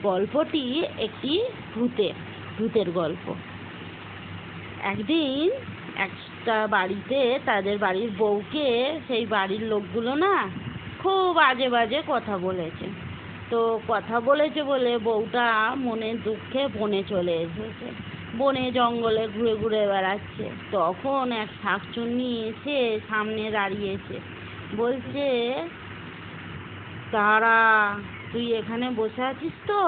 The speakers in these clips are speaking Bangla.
গল্পটি একটি ভূতের গল্প। একদিন একটা বাড়িতে তাদের বাড়ির বউকে সেই বাড়ির লোকগুলো না খুব আজে বাজে কথা বলেছে। তো কথা বলেছে বলে বউটা মনের দুঃখে বনে চলে এসেছে। বনে জঙ্গলে ঘুরে ঘুরে বেড়াচ্ছে। তখন এক শাকচুন্নি এসে সামনে দাঁড়িয়েছে, বলছে, তারা তুই এখানে বসে আছিস তো,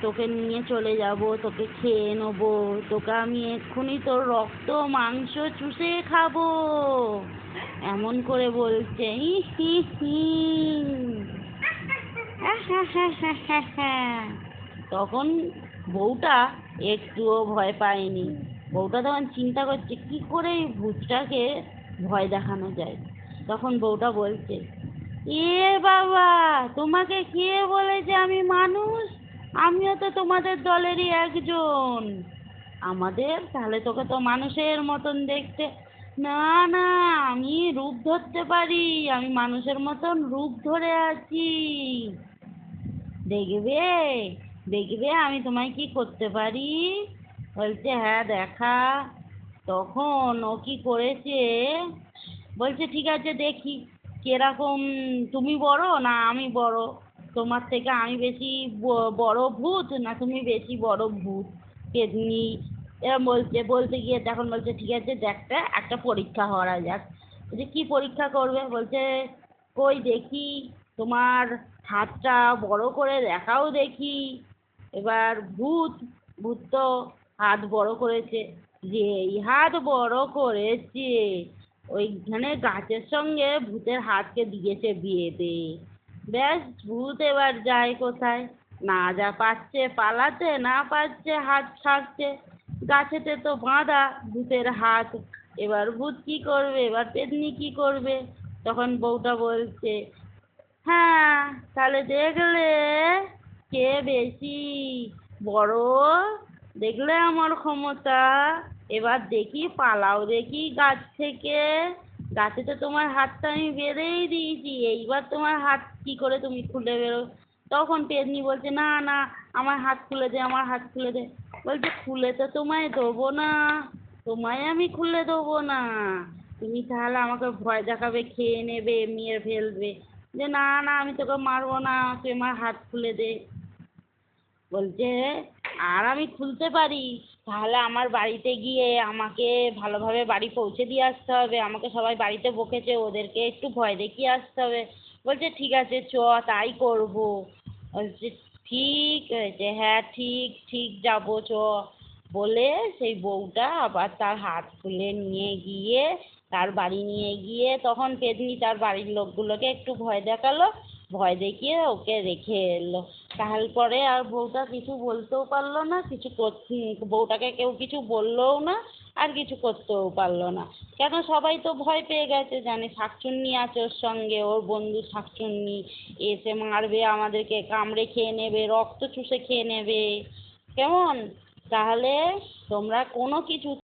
তোকে নিয়ে চলে যাব, তোকে খেয়ে নেবো, তোকে আমি এক্ষুনি তোর রক্ত মাংস চুষে খাবো, এমন করে বলছে। হি হি হি। তখন বউটা একটুও ভয় পায়নি। বউটা তখন চিন্তা করছে কি করে এই ভূতটাকে ভয় দেখানো যায়। তখন বউটা বলছে, এ বাবা, তোমাকে কে বলেছে আমি মানুষ? আমিও তো তোমাদের দলেরই একজন। আমাদের তাহলে তোকে তো মানুষের মতন দেখতে। না না, আমি রূপ ধরতে পারি, আমি মানুষের মতন রূপ ধরে আছি। দেখবে দেখবে আমি তোমায় কি করতে পারি। বলছে, হ্যাঁ দেখা। তখন ও কি করেছে, বলছে ঠিক আছে দেখি কিরকম, তুমি বড় না আমি বড়, তোমার থেকে আমি বেশি বড় ভূত না তুমি বেশি বড় ভূত পেতনি। এরম বলছে, বলতে গিয়ে তখন বলছে ঠিক আছে দেখতে একটা পরীক্ষা করা যাক। বলছে কি পরীক্ষা করবে? বলছে কই দেখি তোমার হাতটা বড় করে দেখাও দেখি। এবার ভূত ভূত তো হাত বড় করেছে, যেই হাত বড় করেছে ওইখানে গাছের সঙ্গে ভূতের হাতকে দিয়েছে বেঁধে। ব্যাস, ভূত এবার যায় কোথায়? না যা পাচ্ছে পালাতে, না পাচ্ছে হাত ছাড়তে, গাছেতে তো বাঁধা ভূতের হাত। এবার ভূত কি করবে, এবার পেতনি কি করবে? তখন বউটা বলছে, হ্যাঁ তাহলে দেখলে কে বেশি বড়, দেখলে আমার ক্ষমতা। এবার দেখি পালাও দেখি গাছ থেকে, গাছে তো তোমার হাতটা আমি বেঁধেই দিয়েছি, এইবার তোমার হাত কি করে তুমি খুলে বেরো। তখন পেতনি বলছে, না না, আমার হাত খুলে দে, আমার হাত খুলে দে। বলছে খুলে তো তোমায় দেবো না, তোমায় আমি খুলে দেবো না, তুমি তাহলে আমাকে ভয় দেখাবে, খেয়ে নেবে, মেরে ফেলবে। যে না না, আমি তোকে মারবো না, তুই আমার হাত খুলে দে। বলছে আর আমি খুলতে পারি, তাহলে আমার বাড়িতে গিয়ে আমাকে ভালোভাবে বাড়ি পৌঁছে দিয়ে আসতে হবে, আমাকে সবাই বাড়িতে বকেছে, ওদেরকে একটু ভয় দেখিয়ে আসতে হবে। বলছে ঠিক আছে চ, তাই করবো। বলছে ঠিক আছে, হ্যাঁ ঠিক ঠিক যাবো চ। বলে সেই বউটা আবার তার হাত খুলে নিয়ে গিয়ে তার বাড়ি নিয়ে গিয়ে তখন পেতনি তার বাড়ির লোকগুলোকে একটু ভয় দেখালো, ভয় দেখিয়ে ওকে রেখে এলো। তারপরে আর বউটা কিছু বলতেও পারলো না, কিছু বউটাকে কেউ কিছু বললোও না, আর কিছু করতেও পারলো না। কেন সবাই তো ভয় পেয়ে গেছে, জানে শাকচুন্নি আছে ওর সঙ্গে, ওর বন্ধু শাকচুন্নি এসে মারবে, আমাদেরকে কামড়ে খেয়ে নেবে, রক্ত চুষে খেয়ে নেবে। কেমন? তাহলে তোমরা কোনো কিছু